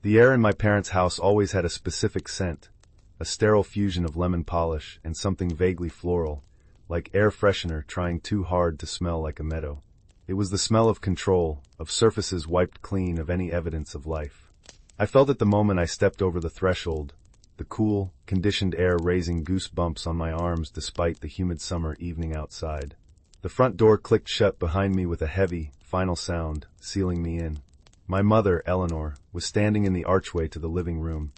The air in my parents' house always had a specific scent, a sterile fusion of lemon polish and something vaguely floral, like air freshener trying too hard to smell like a meadow. It was the smell of control, of surfaces wiped clean of any evidence of life. I felt it the moment I stepped over the threshold, the cool, conditioned air raising goosebumps on my arms despite the humid summer evening outside. The front door clicked shut behind me with a heavy, final sound, sealing me in. My mother, Eleanor, was standing in the archway to the living room,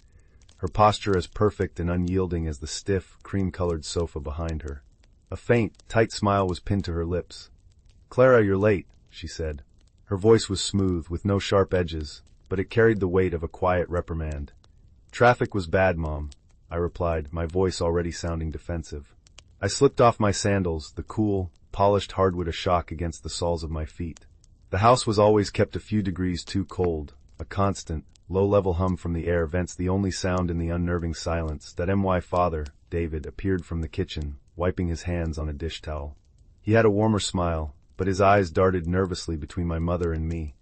her posture as perfect and unyielding as the stiff, cream-colored sofa behind her. A faint, tight smile was pinned to her lips. "Clara, you're late," she said. Her voice was smooth, with no sharp edges, but it carried the weight of a quiet reprimand. "Traffic was bad, Mom," I replied, my voice already sounding defensive. I slipped off my sandals, the cool, polished hardwood a shock against the soles of my feet. The house was always kept a few degrees too cold. A constant, low-level hum from the air vents the only sound in the unnerving silence that my father, David, appeared from the kitchen, wiping his hands on a dish towel. He had a warmer smile, but his eyes darted nervously between my mother and me,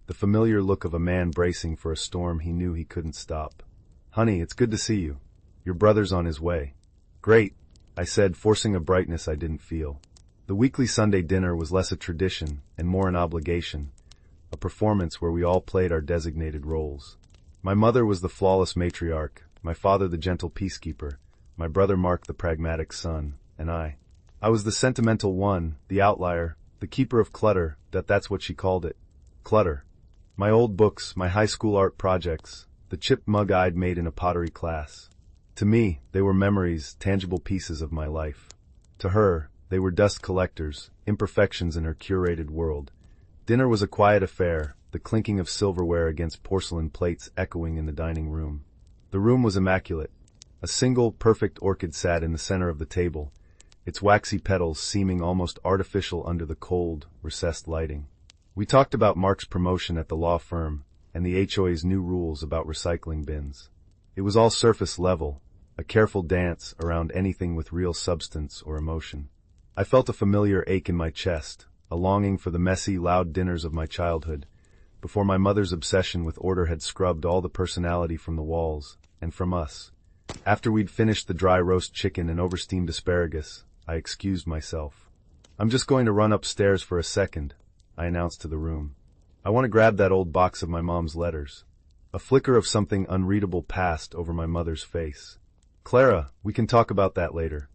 the familiar look of a man bracing for a storm he knew he couldn't stop. "Honey, it's good to see you. Your brother's on his way." "Great," I said, forcing a brightness I didn't feel. The weekly Sunday dinner was less a tradition and more an obligation, a performance where we all played our designated roles. My mother was the flawless matriarch, my father the gentle peacekeeper, my brother Mark the pragmatic son, and I was the sentimental one, the outlier, the keeper of clutter, that's what she called it. Clutter. My old books, my high school art projects, the chipped mug I'd made in a pottery class. To me, they were memories, tangible pieces of my life. To her, they were dust collectors, imperfections in her curated world. Dinner was a quiet affair, the clinking of silverware against porcelain plates echoing in the dining room. The room was immaculate. A single, perfect orchid sat in the center of the table, its waxy petals seeming almost artificial under the cold, recessed lighting. We talked about Mark's promotion at the law firm and the HOA's new rules about recycling bins. It was all surface level, a careful dance around anything with real substance or emotion. I felt a familiar ache in my chest, a longing for the messy, loud dinners of my childhood, before my mother's obsession with order had scrubbed all the personality from the walls, and from us. After we'd finished the dry roast chicken and oversteamed asparagus, I excused myself. "I'm just going to run upstairs for a second," I announced to the room. "I want to grab that old box of my mom's letters." A flicker of something unreadable passed over my mother's face. "Clara, we can talk about that later."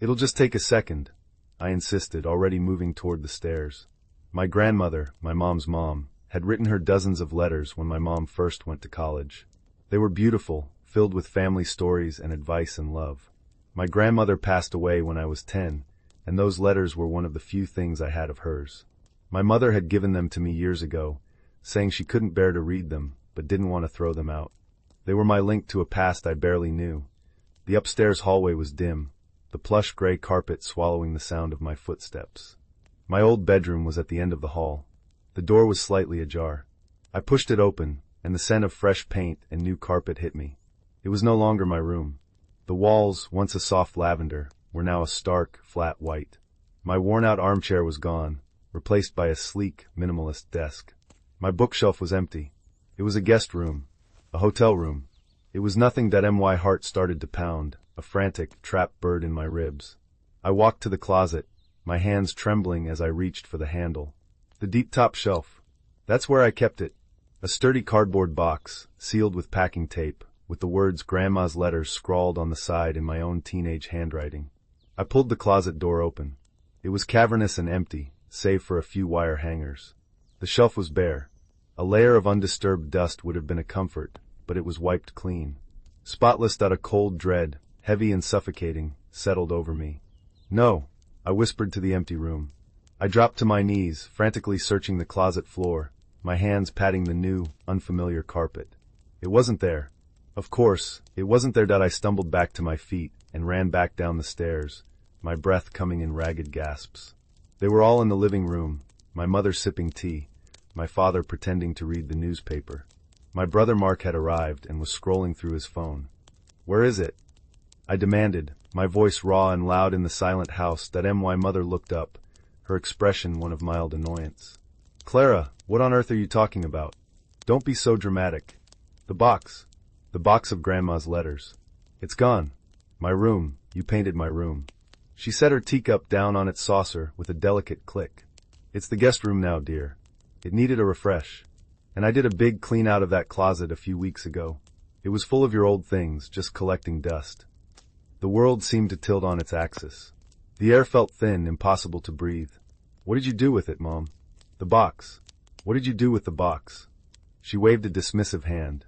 "It'll just take a second," I insisted, already moving toward the stairs. My grandmother, my mom's mom, had written her dozens of letters when my mom first went to college. They were beautiful, filled with family stories and advice and love. My grandmother passed away when I was 10, and those letters were one of the few things I had of hers. My mother had given them to me years ago, saying she couldn't bear to read them, but didn't want to throw them out. They were my link to a past I barely knew. The upstairs hallway was dim, the plush gray carpet swallowing the sound of my footsteps. My old bedroom was at the end of the hall. The door was slightly ajar. I pushed it open, and the scent of fresh paint and new carpet hit me. It was no longer my room. The walls, once a soft lavender, were now a stark, flat white. My worn-out armchair was gone, replaced by a sleek, minimalist desk. My bookshelf was empty. It was a guest room, a hotel room. It was nothing that my heart started to pound, a frantic, trapped bird in my ribs. I walked to the closet, my hands trembling as I reached for the handle. The deep top shelf. That's where I kept it. A sturdy cardboard box, sealed with packing tape, with the words Grandma's letters scrawled on the side in my own teenage handwriting. I pulled the closet door open. It was cavernous and empty, save for a few wire hangers. The shelf was bare. A layer of undisturbed dust would have been a comfort, but it was wiped clean. Spotless, a cold dread, heavy and suffocating, settled over me. "No," I whispered to the empty room. I dropped to my knees, frantically searching the closet floor, my hands patting the new, unfamiliar carpet. It wasn't there. Of course, it wasn't there. I stumbled back to my feet and ran back down the stairs, my breath coming in ragged gasps. They were all in the living room, my mother sipping tea, my father pretending to read the newspaper. My brother Mark had arrived and was scrolling through his phone. "Where is it?" I demanded, my voice raw and loud in the silent house. My mother looked up, her expression one of mild annoyance. "Clara, what on earth are you talking about? Don't be so dramatic." The box. The box of Grandma's letters. It's gone. My room. You painted my room. She set her teacup down on its saucer with a delicate click. It's the guest room now, dear. It needed a refresh. And I did a big clean out of that closet a few weeks ago. It was full of your old things, just collecting dust. The world seemed to tilt on its axis. The air felt thin, impossible to breathe. What did you do with it, Mom? The box. What did you do with the box? She waved a dismissive hand.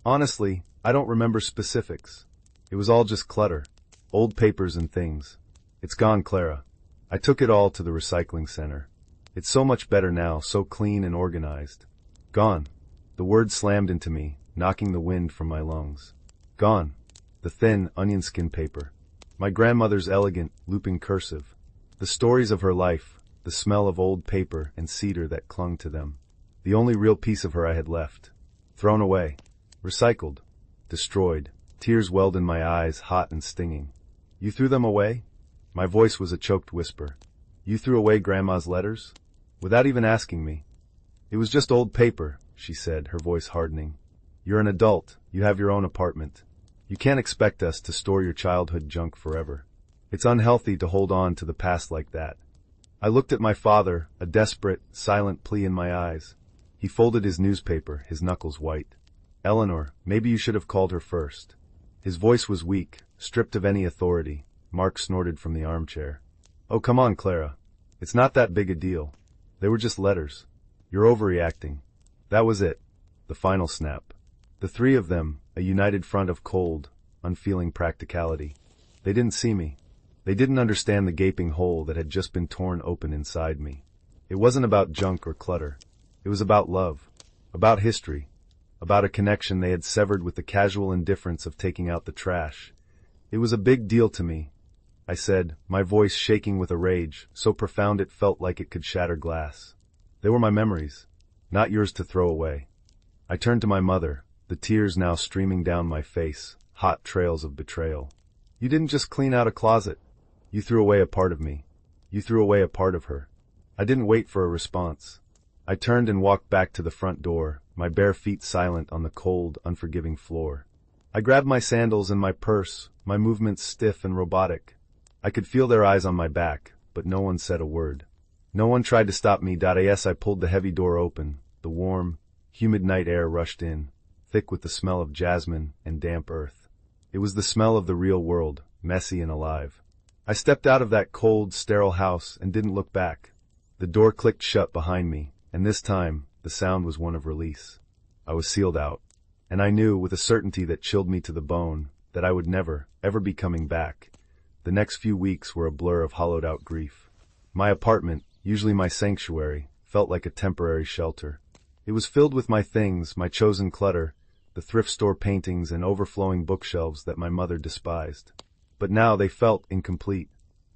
Honestly, I don't remember specifics. It was all just clutter. Old papers and things. It's gone, Clara. I took it all to the recycling center. It's so much better now, so clean and organized. Gone. The word slammed into me, knocking the wind from my lungs. Gone. The thin, onion skin paper. My grandmother's elegant, looping cursive. The stories of her life, the smell of old paper and cedar that clung to them. The only real piece of her I had left. Thrown away. Recycled. Destroyed. Tears welled in my eyes, hot and stinging. You threw them away? My voice was a choked whisper. You threw away Grandma's letters? Without even asking me. It was just old paper, she said, her voice hardening. You're an adult. You have your own apartment. You can't expect us to store your childhood junk forever. It's unhealthy to hold on to the past like that. I looked at my father, a desperate, silent plea in my eyes. He folded his newspaper, his knuckles white. Eleanor, maybe you should have called her first. His voice was weak, stripped of any authority. Mark snorted from the armchair. Oh, come on, Clara. It's not that big a deal. They were just letters. You're overreacting. That was it. The final snap. The three of them, a united front of cold, unfeeling practicality. They didn't see me. They didn't understand the gaping hole that had just been torn open inside me. It wasn't about junk or clutter. It was about love. About history. About a connection they had severed with the casual indifference of taking out the trash. It was a big deal to me, I said, my voice shaking with a rage, so profound it felt like it could shatter glass. They were my memories, not yours to throw away. I turned to my mother, the tears now streaming down my face, hot trails of betrayal. You didn't just clean out a closet. You threw away a part of me. You threw away a part of her. I didn't wait for a response. I turned and walked back to the front door, my bare feet silent on the cold, unforgiving floor. I grabbed my sandals and my purse, my movements stiff and robotic. I could feel their eyes on my back, but no one said a word. No one tried to stop me. Yes, I pulled the heavy door open. The warm, humid night air rushed in, thick with the smell of jasmine and damp earth. It was the smell of the real world, messy and alive. I stepped out of that cold, sterile house and didn't look back. The door clicked shut behind me, and this time, the sound was one of release. I was sealed out, and I knew, with a certainty that chilled me to the bone, that I would never, ever be coming back. The next few weeks were a blur of hollowed-out grief. My apartment, usually my sanctuary, felt like a temporary shelter. It was filled with my things, my chosen clutter, the thrift store paintings and overflowing bookshelves that my mother despised. But now they felt incomplete,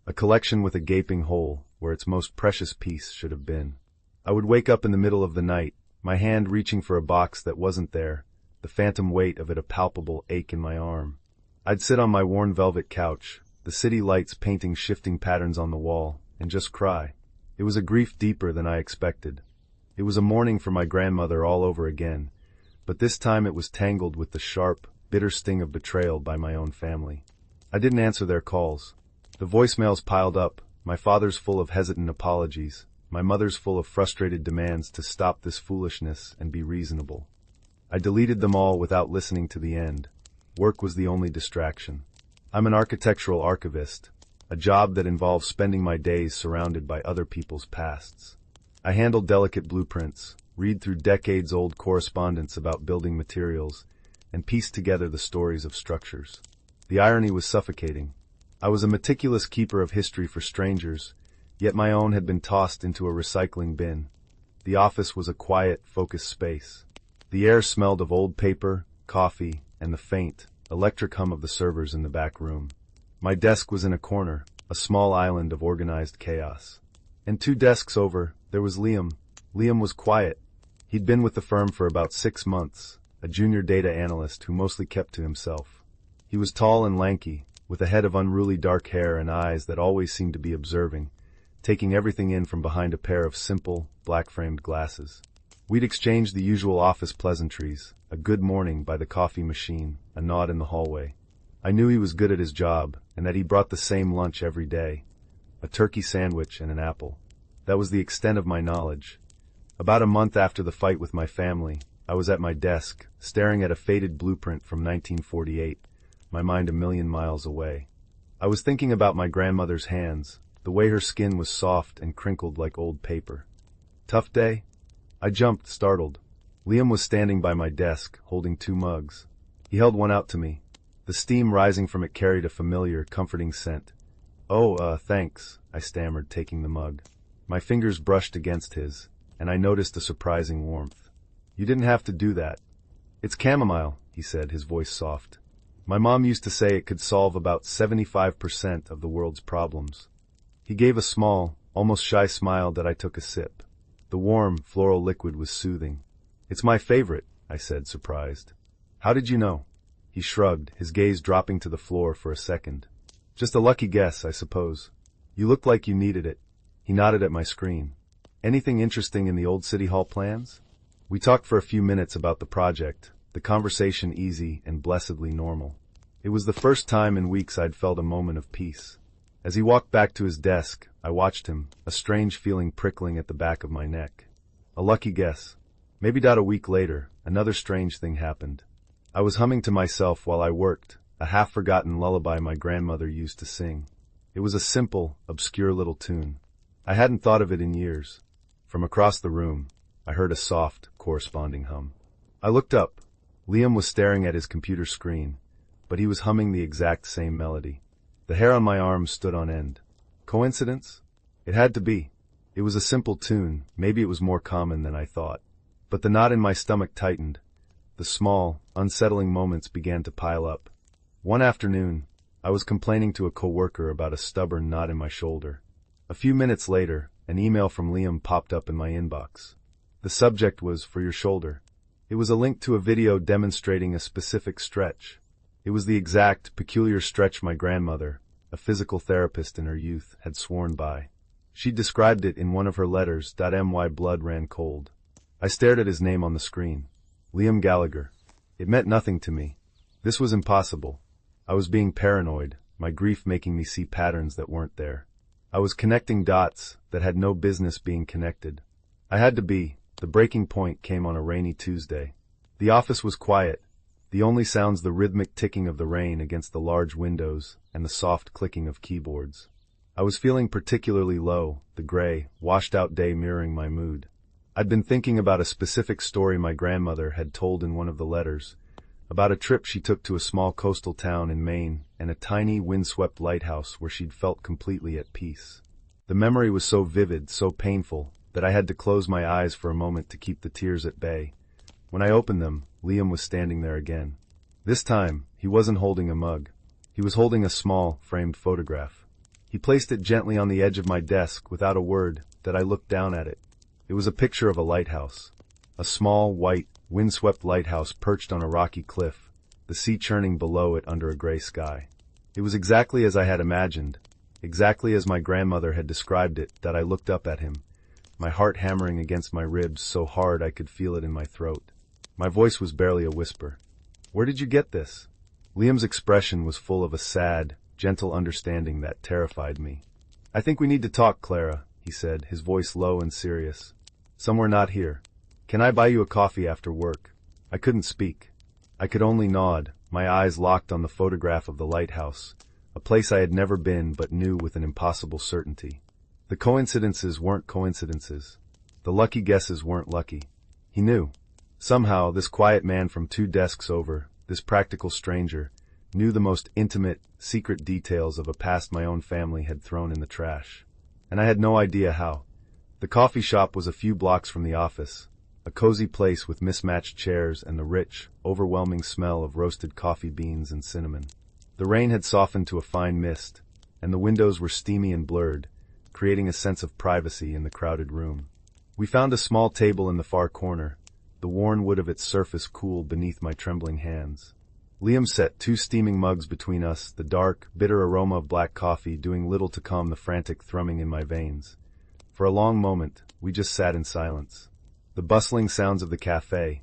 a collection with a gaping hole where its most precious piece should have been. I would wake up in the middle of the night, my hand reaching for a box that wasn't there, the phantom weight of it a palpable ache in my arm. I'd sit on my worn velvet couch, the city lights painting shifting patterns on the wall, and just cry. It was a grief deeper than I expected. It was a mourning for my grandmother all over again, but this time it was tangled with the sharp, bitter sting of betrayal by my own family. I didn't answer their calls. The voicemails piled up, my father's full of hesitant apologies, my mother's full of frustrated demands to stop this foolishness and be reasonable. I deleted them all without listening to the end. Work was the only distraction. I'm an architectural archivist, a job that involves spending my days surrounded by other people's pasts. I handle delicate blueprints, read through decades-old correspondence about building materials, and piece together the stories of structures. The irony was suffocating. I was a meticulous keeper of history for strangers, yet my own had been tossed into a recycling bin. The office was a quiet, focused space. The air smelled of old paper, coffee, and the faint, electric hum of the servers in the back room. My desk was in a corner, a small island of organized chaos. And 2 desks over, there was Liam. Liam was quiet. He'd been with the firm for about 6 months, a junior data analyst who mostly kept to himself. He was tall and lanky, with a head of unruly dark hair and eyes that always seemed to be observing, taking everything in from behind a pair of simple, black-framed glasses. We'd exchanged the usual office pleasantries, a good morning by the coffee machine, a nod in the hallway. I knew he was good at his job, and that he brought the same lunch every day, a turkey sandwich and an apple. That was the extent of my knowledge. About a month after the fight with my family, I was at my desk, staring at a faded blueprint from 1948, my mind a million miles away. I was thinking about my grandmother's hands, the way her skin was soft and crinkled like old paper. Tough day? I jumped, startled. Liam was standing by my desk, holding 2 mugs. He held one out to me. The steam rising from it carried a familiar, comforting scent. "Oh, thanks," I stammered, taking the mug. My fingers brushed against his, and I noticed a surprising warmth. "You didn't have to do that." "It's chamomile," he said, his voice soft. "My mom used to say it could solve about 75% of the world's problems." He gave a small, almost shy smile that I took a sip. The warm, floral liquid was soothing. "It's my favorite," I said, surprised. "How did you know?" He shrugged, his gaze dropping to the floor for a second. "Just a lucky guess, I suppose. You looked like you needed it." He nodded at my screen. "Anything interesting in the old City Hall plans?" We talked for a few minutes about the project, the conversation easy and blessedly normal. It was the first time in weeks I'd felt a moment of peace. As he walked back to his desk, I watched him, a strange feeling prickling at the back of my neck. A lucky guess. Maybe a week later, another strange thing happened. I was humming to myself while I worked, a half-forgotten lullaby my grandmother used to sing. It was a simple, obscure little tune. I hadn't thought of it in years. From across the room, I heard a soft, corresponding hum. I looked up. Liam was staring at his computer screen, but he was humming the exact same melody. The hair on my arms stood on end. Coincidence? It had to be. It was a simple tune, maybe it was more common than I thought. But the knot in my stomach tightened. The small, unsettling moments began to pile up. One afternoon, I was complaining to a coworker about a stubborn knot in my shoulder. A few minutes later, an email from Liam popped up in my inbox. The subject was, "For your shoulder." It was a link to a video demonstrating a specific stretch. It was the exact, peculiar stretch my grandmother, a physical therapist in her youth, had sworn by. She described it in one of her letters. My blood ran cold. I stared at his name on the screen. Liam Gallagher. It meant nothing to me. This was impossible. I was being paranoid, my grief making me see patterns that weren't there. I was connecting dots that had no business being connected. I had to be. The breaking point came on a rainy Tuesday. The office was quiet. The only sounds the rhythmic ticking of the rain against the large windows and the soft clicking of keyboards. I was feeling particularly low, the gray, washed-out day mirroring my mood. I'd been thinking about a specific story my grandmother had told in one of the letters, about a trip she took to a small coastal town in Maine and a tiny, windswept lighthouse where she'd felt completely at peace. The memory was so vivid, so painful, that I had to close my eyes for a moment to keep the tears at bay. When I opened them, Liam was standing there again. This time, he wasn't holding a mug. He was holding a small, framed photograph. He placed it gently on the edge of my desk without a word, that I looked down at it. It was a picture of a lighthouse. A small, white, windswept lighthouse perched on a rocky cliff, the sea churning below it under a gray sky. It was exactly as I had imagined, exactly as my grandmother had described it, that I looked up at him, my heart hammering against my ribs so hard I could feel it in my throat. My voice was barely a whisper. "Where did you get this?" Liam's expression was full of a sad, gentle understanding that terrified me. "I think we need to talk, Clara," he said, his voice low and serious. "Somewhere not here. Can I buy you a coffee after work?" I couldn't speak. I could only nod, my eyes locked on the photograph of the lighthouse, a place I had never been but knew with an impossible certainty. The coincidences weren't coincidences. The lucky guesses weren't lucky. He knew. Somehow, this quiet man from 2 desks over, this practical stranger, knew the most intimate, secret details of a past my own family had thrown in the trash. And I had no idea how. The coffee shop was a few blocks from the office, a cozy place with mismatched chairs and the rich, overwhelming smell of roasted coffee beans and cinnamon. The rain had softened to a fine mist, and the windows were steamy and blurred, creating a sense of privacy in the crowded room. We found a small table in the far corner, the worn wood of its surface cool beneath my trembling hands. Liam set 2 steaming mugs between us, the dark, bitter aroma of black coffee doing little to calm the frantic thrumming in my veins. For a long moment, we just sat in silence. The bustling sounds of the cafe,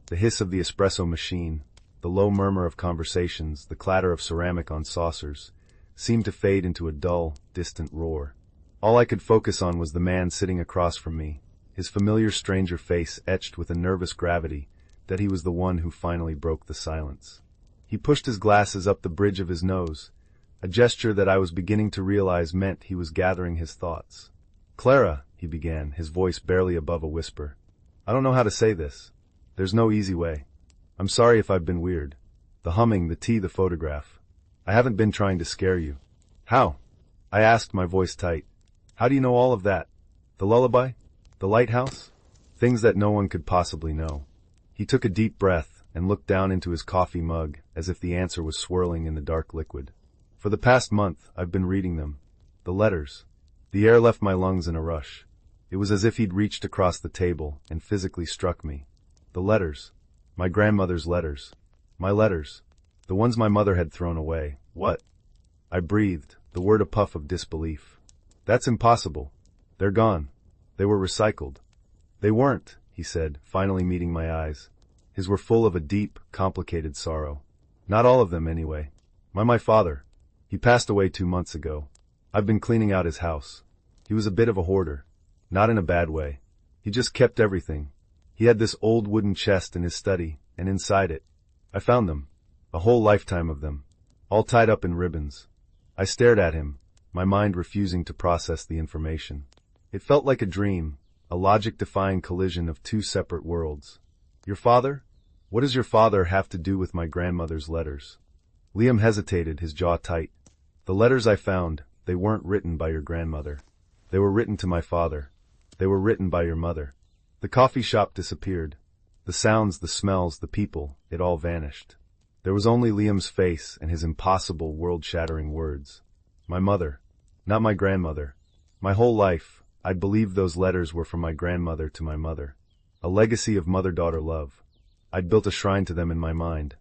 the hiss of the espresso machine, the low murmur of conversations, the clatter of ceramic on saucers, seemed to fade into a dull, distant roar. All I could focus on was the man sitting across from me, his familiar stranger face etched with a nervous gravity that he was the one who finally broke the silence. He pushed his glasses up the bridge of his nose, a gesture that I was beginning to realize meant he was gathering his thoughts. "Clara," he began, his voice barely above a whisper. "I don't know how to say this. There's no easy way. I'm sorry if I've been weird. The humming, the tea, the photograph. I haven't been trying to scare you." "How?" I asked, my voice tight. "How do you know all of that? The lullaby? The lighthouse? Things that no one could possibly know." He took a deep breath and looked down into his coffee mug as if the answer was swirling in the dark liquid. "For the past month, I've been reading them. The letters." The air left my lungs in a rush. It was as if he'd reached across the table and physically struck me. The letters. My grandmother's letters. My letters. The ones my mother had thrown away. "What?" I breathed, the word a puff of disbelief. "That's impossible. They're gone. They were recycled." "They weren't," he said, finally meeting my eyes. His were full of a deep, complicated sorrow. "Not all of them, anyway. My father. He passed away 2 months ago. I've been cleaning out his house. He was a bit of a hoarder. Not in a bad way. He just kept everything. He had this old wooden chest in his study, and inside it, I found them. A whole lifetime of them. All tied up in ribbons." I stared at him, my mind refusing to process the information. It felt like a dream, a logic-defying collision of two separate worlds. "Your father? What does your father have to do with my grandmother's letters?" Liam hesitated, his jaw tight. "The letters I found, they weren't written by your grandmother. They were written to my father. They were written by your mother." The coffee shop disappeared. The sounds, the smells, the people, it all vanished. There was only Liam's face and his impossible, world-shattering words. My mother. Not my grandmother. My whole life, I'd believed those letters were from my grandmother to my mother. A legacy of mother-daughter love. I'd built a shrine to them in my mind.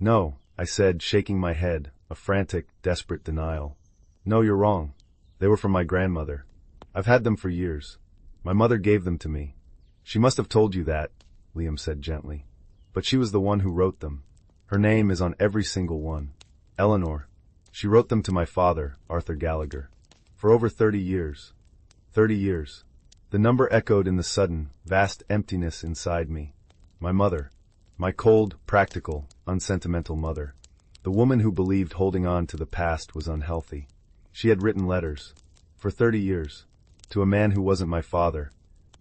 "No," I said, shaking my head, a frantic, desperate denial. "No, you're wrong. They were from my grandmother. I've had them for years. My mother gave them to me." "She must have told you that," Liam said gently. "But she was the one who wrote them. Her name is on every single one. Eleanor. She wrote them to my father, Arthur Gallagher. For over 30 years. 30 years. The number echoed in the sudden, vast emptiness inside me. My mother. My cold, practical, unsentimental mother. The woman who believed holding on to the past was unhealthy. She had written letters. For 30 years. To a man who wasn't my father.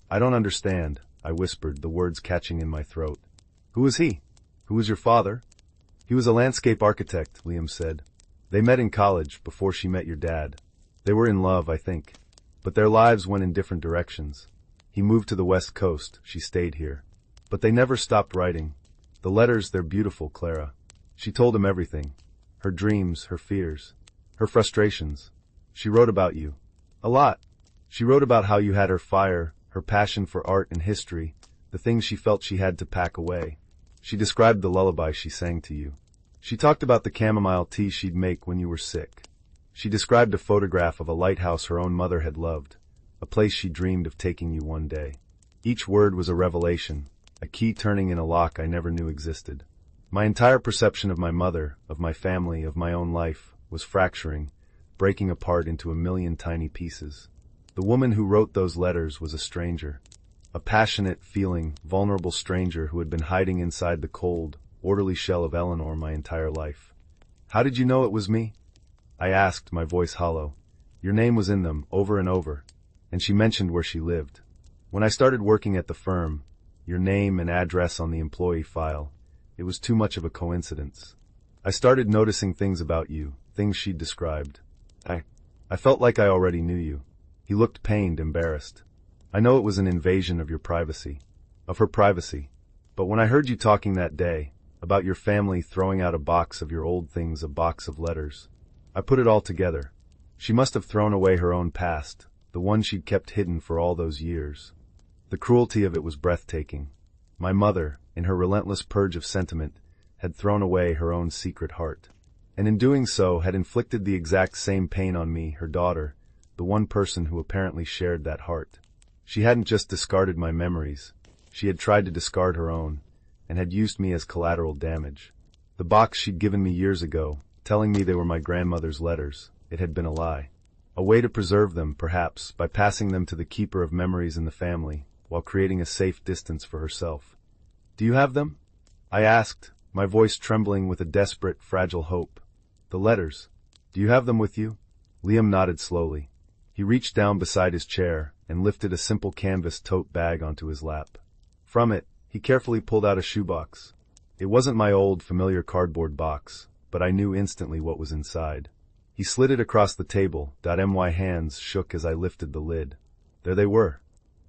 "I don't understand," I whispered, the words catching in my throat. "Who was he? Who was your father?" "He was a landscape architect," Liam said. "They met in college, before she met your dad. They were in love, I think. But their lives went in different directions. He moved to the West Coast, she stayed here. But they never stopped writing. The letters, they're beautiful, Clara." She told him everything. Her dreams, her fears, her frustrations. She wrote about you. A lot. She wrote about how you had her fire, her passion for art and history, the things she felt she had to pack away. She described the lullaby she sang to you. She talked about the chamomile tea she'd make when you were sick. She described a photograph of a lighthouse her own mother had loved, a place she dreamed of taking you one day. Each word was a revelation, a key turning in a lock I never knew existed. My entire perception of my mother, of my family, of my own life, was fracturing, breaking apart into a million tiny pieces. The woman who wrote those letters was a stranger. A passionate, feeling, vulnerable stranger who had been hiding inside the cold, orderly shell of Eleanor my entire life. "How did you know it was me?" I asked, my voice hollow. "Your name was in them, over and over." And she mentioned where she lived. "When I started working at the firm, your name and address on the employee file, it was too much of a coincidence. I started noticing things about you, things she'd described. I felt like I already knew you." He looked pained, embarrassed. "I know it was an invasion of your privacy, of her privacy. But when I heard you talking that day, about your family throwing out a box of your old things, a box of letters, I put it all together. She must have thrown away her own past, the one she'd kept hidden for all those years. The cruelty of it was breathtaking. My mother, in her relentless purge of sentiment, had thrown away her own secret heart. And in doing so had inflicted the exact same pain on me, her daughter, the one person who apparently shared that heart. She hadn't just discarded my memories. She had tried to discard her own, and had used me as collateral damage. The box she'd given me years ago, telling me they were my grandmother's letters, it had been a lie. A way to preserve them, perhaps, by passing them to the keeper of memories in the family, while creating a safe distance for herself. "Do you have them?" I asked, my voice trembling with a desperate, fragile hope. "The letters. Do you have them with you?" Liam nodded slowly. He reached down beside his chair and lifted a simple canvas tote bag onto his lap. From it, he carefully pulled out a shoebox. It wasn't my old, familiar cardboard box, but I knew instantly what was inside. He slid it across the table. My hands shook as I lifted the lid. There they were.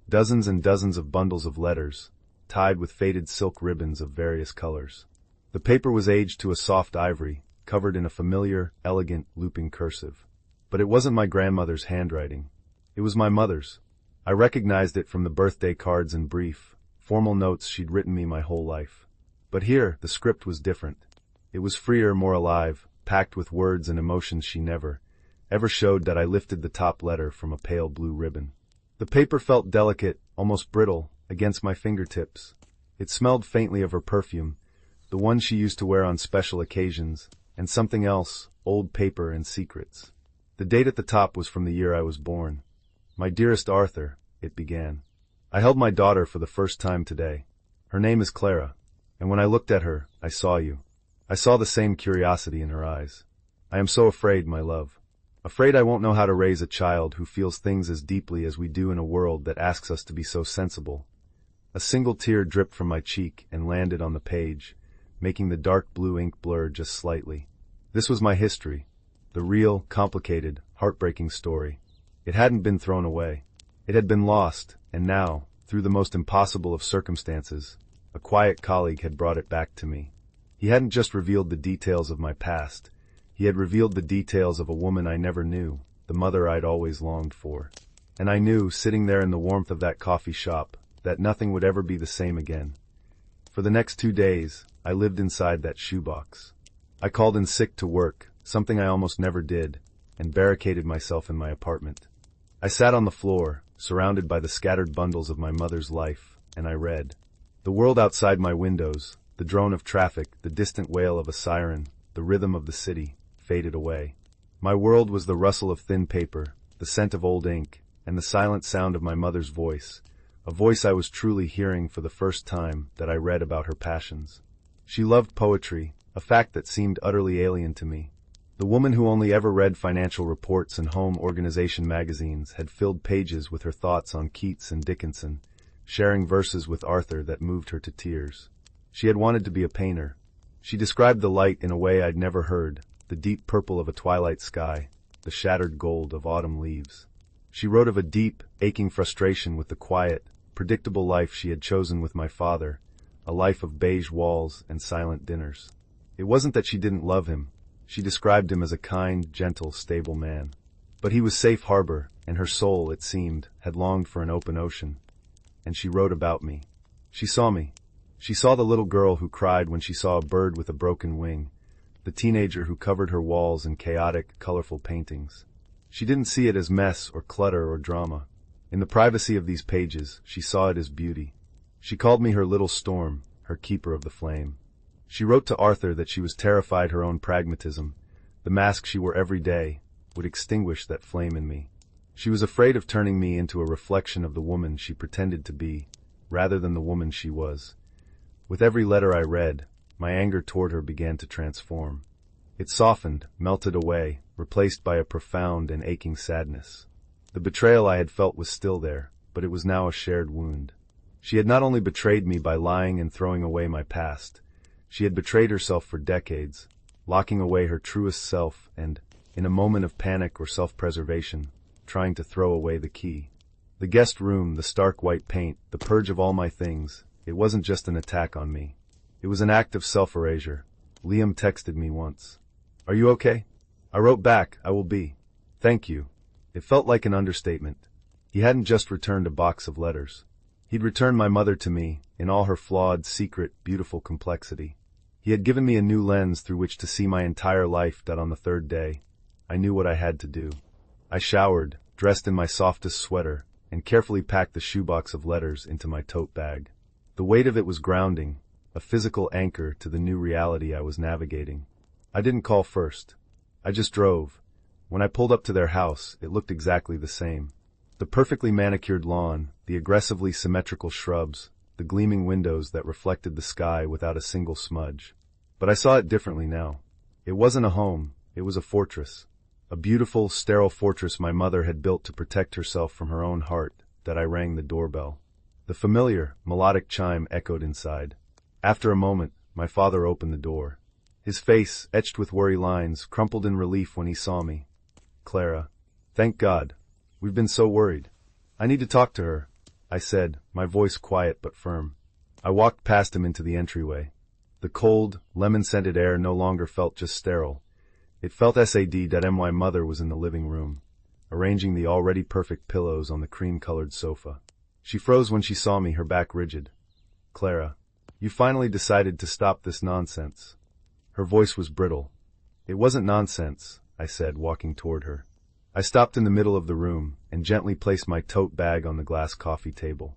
Dozens and dozens of bundles of letters, tied with faded silk ribbons of various colors. The paper was aged to a soft ivory, covered in a familiar, elegant, looping cursive. But it wasn't my grandmother's handwriting. It was my mother's. I recognized it from the birthday cards and brief, formal notes she'd written me my whole life. But here, the script was different. It was freer, more alive, packed with words and emotions she never, ever showed. That I lifted the top letter from a pale blue ribbon. The paper felt delicate, almost brittle, against my fingertips. It smelled faintly of her perfume, the one she used to wear on special occasions, and something else, old paper and secrets. The date at the top was from the year I was born. "My dearest Arthur," it began. "I held my daughter for the first time today. Her name is Clara, and when I looked at her, I saw you. I saw the same curiosity in her eyes. I am so afraid, my love. Afraid I won't know how to raise a child who feels things as deeply as we do in a world that asks us to be so sensible." A single tear dripped from my cheek and landed on the page, making the dark blue ink blur just slightly. This was my history, the real, complicated, heartbreaking story. It hadn't been thrown away. It had been lost, and now, through the most impossible of circumstances, a quiet colleague had brought it back to me. He hadn't just revealed the details of my past. He had revealed the details of a woman I never knew, the mother I'd always longed for. And I knew, sitting there in the warmth of that coffee shop, that nothing would ever be the same again. For the next 2 days, I lived inside that shoebox. I called in sick to work, something I almost never did, and barricaded myself in my apartment. I sat on the floor, surrounded by the scattered bundles of my mother's life, and I read. The world outside my windows, the drone of traffic, the distant wail of a siren, the rhythm of the city, faded away. My world was the rustle of thin paper, the scent of old ink, and the silent sound of my mother's voice, a voice I was truly hearing for the first time. That I read about her passions. She loved poetry, a fact that seemed utterly alien to me. The woman who only ever read financial reports and home organization magazines had filled pages with her thoughts on Keats and Dickinson, sharing verses with Arthur that moved her to tears. She had wanted to be a painter. She described the light in a way I'd never heard, the deep purple of a twilight sky, the shattered gold of autumn leaves. She wrote of a deep, aching frustration with the quiet, predictable life she had chosen with my father, a life of beige walls and silent dinners. It wasn't that she didn't love him. She described him as a kind, gentle, stable man. But he was safe harbor, and her soul, it seemed, had longed for an open ocean. And she wrote about me. She saw me. She saw the little girl who cried when she saw a bird with a broken wing, the teenager who covered her walls in chaotic, colorful paintings. She didn't see it as mess or clutter or drama. In the privacy of these pages, she saw it as beauty. She called me her little storm, her keeper of the flame. She wrote to Arthur that she was terrified her own pragmatism, the mask she wore every day, would extinguish that flame in me. She was afraid of turning me into a reflection of the woman she pretended to be, rather than the woman she was. With every letter I read, my anger toward her began to transform. It softened, melted away, replaced by a profound and aching sadness. The betrayal I had felt was still there, but it was now a shared wound. She had not only betrayed me by lying and throwing away my past, she had betrayed herself for decades, locking away her truest self and, in a moment of panic or self-preservation, trying to throw away the key. The guest room, the stark white paint, the purge of all my things, it wasn't just an attack on me. It was an act of self-erasure. Liam texted me once. "Are you okay?" I wrote back, "I will be. Thank you." It felt like an understatement. He hadn't just returned a box of letters. He'd returned my mother to me, in all her flawed, secret, beautiful complexity. He had given me a new lens through which to see my entire life. That on the third day, I knew what I had to do. I showered, dressed in my softest sweater, and carefully packed the shoebox of letters into my tote bag. The weight of it was grounding, a physical anchor to the new reality I was navigating. I didn't call first. I just drove. When I pulled up to their house, it looked exactly the same. The perfectly manicured lawn, the aggressively symmetrical shrubs, the gleaming windows that reflected the sky without a single smudge. But I saw it differently now. It wasn't a home, it was a fortress. A beautiful, sterile fortress my mother had built to protect herself from her own heart, that I rang the doorbell. The familiar, melodic chime echoed inside. After a moment, my father opened the door. His face, etched with worry lines, crumpled in relief when he saw me. "Clara. Thank God. We've been so worried. I need to talk to her," I said, my voice quiet but firm. I walked past him into the entryway. The cold, lemon-scented air no longer felt just sterile. It felt sad. My mother was in the living room, arranging the already perfect pillows on the cream-colored sofa. She froze when she saw me, her back rigid. "Clara, you finally decided to stop this nonsense." Her voice was brittle. "It wasn't nonsense," I said, walking toward her. I stopped in the middle of the room and gently placed my tote bag on the glass coffee table.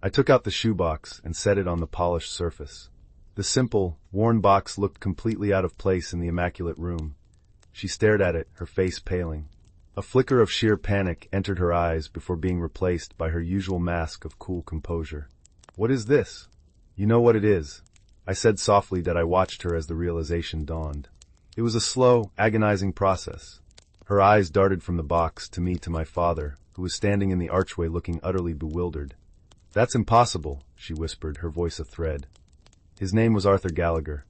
I took out the shoebox and set it on the polished surface. The simple, worn box looked completely out of place in the immaculate room. She stared at it, her face paling. A flicker of sheer panic entered her eyes before being replaced by her usual mask of cool composure. "What is this?" "You know what it is," I said softly that I watched her as the realization dawned. It was a slow, agonizing process. Her eyes darted from the box to me, to my father, who was standing in the archway looking utterly bewildered. "That's impossible," she whispered, her voice a thread. "His name was Arthur Gallagher,"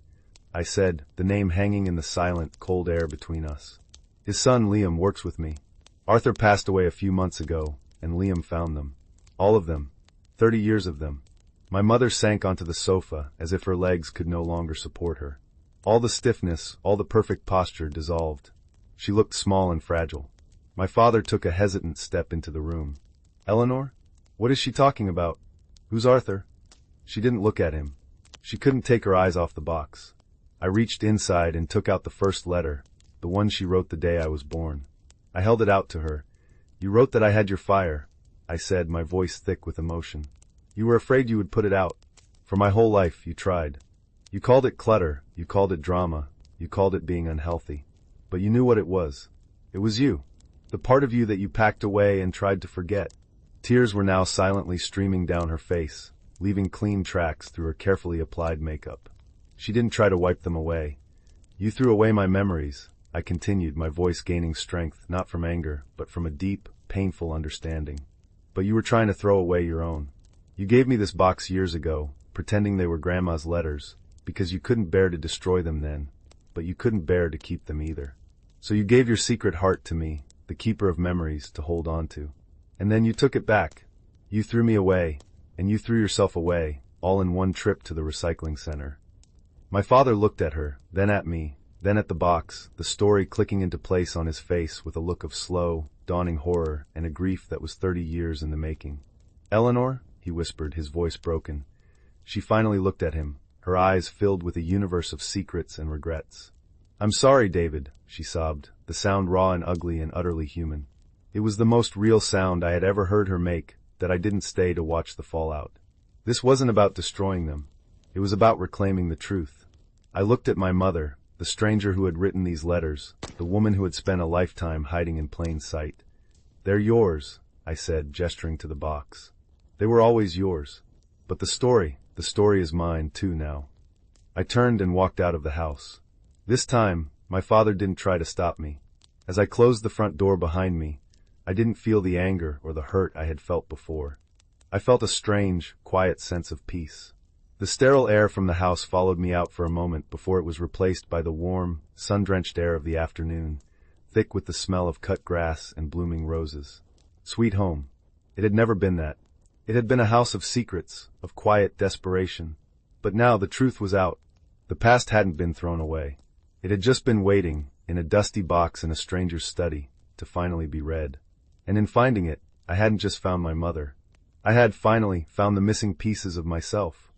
I said, the name hanging in the silent, cold air between us. "His son Liam works with me. Arthur passed away a few months ago, and Liam found them. All of them. 30 years of them." My mother sank onto the sofa as if her legs could no longer support her. All the stiffness, all the perfect posture dissolved. She looked small and fragile. My father took a hesitant step into the room. "Eleanor? What is she talking about? Who's Arthur?" She didn't look at him. She couldn't take her eyes off the box. I reached inside and took out the first letter, the one she wrote the day I was born. I held it out to her. "You wrote that I had your fire," I said, my voice thick with emotion. "You were afraid you would put it out. For my whole life, you tried. You called it clutter, you called it drama, you called it being unhealthy. But you knew what it was. It was you. The part of you that you packed away and tried to forget." Tears were now silently streaming down her face, leaving clean tracks through her carefully applied makeup. She didn't try to wipe them away. "You threw away my memories," I continued, my voice gaining strength, not from anger, but from a deep, painful understanding. "But you were trying to throw away your own. You gave me this box years ago, pretending they were Grandma's letters, because you couldn't bear to destroy them then, but you couldn't bear to keep them either. So you gave your secret heart to me, the keeper of memories, to hold on to. And then you took it back. You threw me away, and you threw yourself away, all in one trip to the recycling center." My father looked at her, then at me, then at the box, the story clicking into place on his face with a look of slow, dawning horror and a grief that was 30 years in the making. "Eleanor?" he whispered, his voice broken. She finally looked at him, her eyes filled with a universe of secrets and regrets. "I'm sorry, David," she sobbed, the sound raw and ugly and utterly human. It was the most real sound I had ever heard her make, that I didn't stay to watch the fallout. This wasn't about destroying them. It was about reclaiming the truth. I looked at my mother, the stranger who had written these letters, the woman who had spent a lifetime hiding in plain sight. "They're yours," I said, gesturing to the box. "They were always yours. But the story is mine too now." I turned and walked out of the house. This time, my father didn't try to stop me. As I closed the front door behind me, I didn't feel the anger or the hurt I had felt before. I felt a strange, quiet sense of peace. The sterile air from the house followed me out for a moment before it was replaced by the warm, sun-drenched air of the afternoon, thick with the smell of cut grass and blooming roses. Sweet home. It had never been that. It had been a house of secrets, of quiet desperation. But now the truth was out. The past hadn't been thrown away. It had just been waiting, in a dusty box in a stranger's study, to finally be read. And in finding it, I hadn't just found my mother. I had finally found the missing pieces of myself.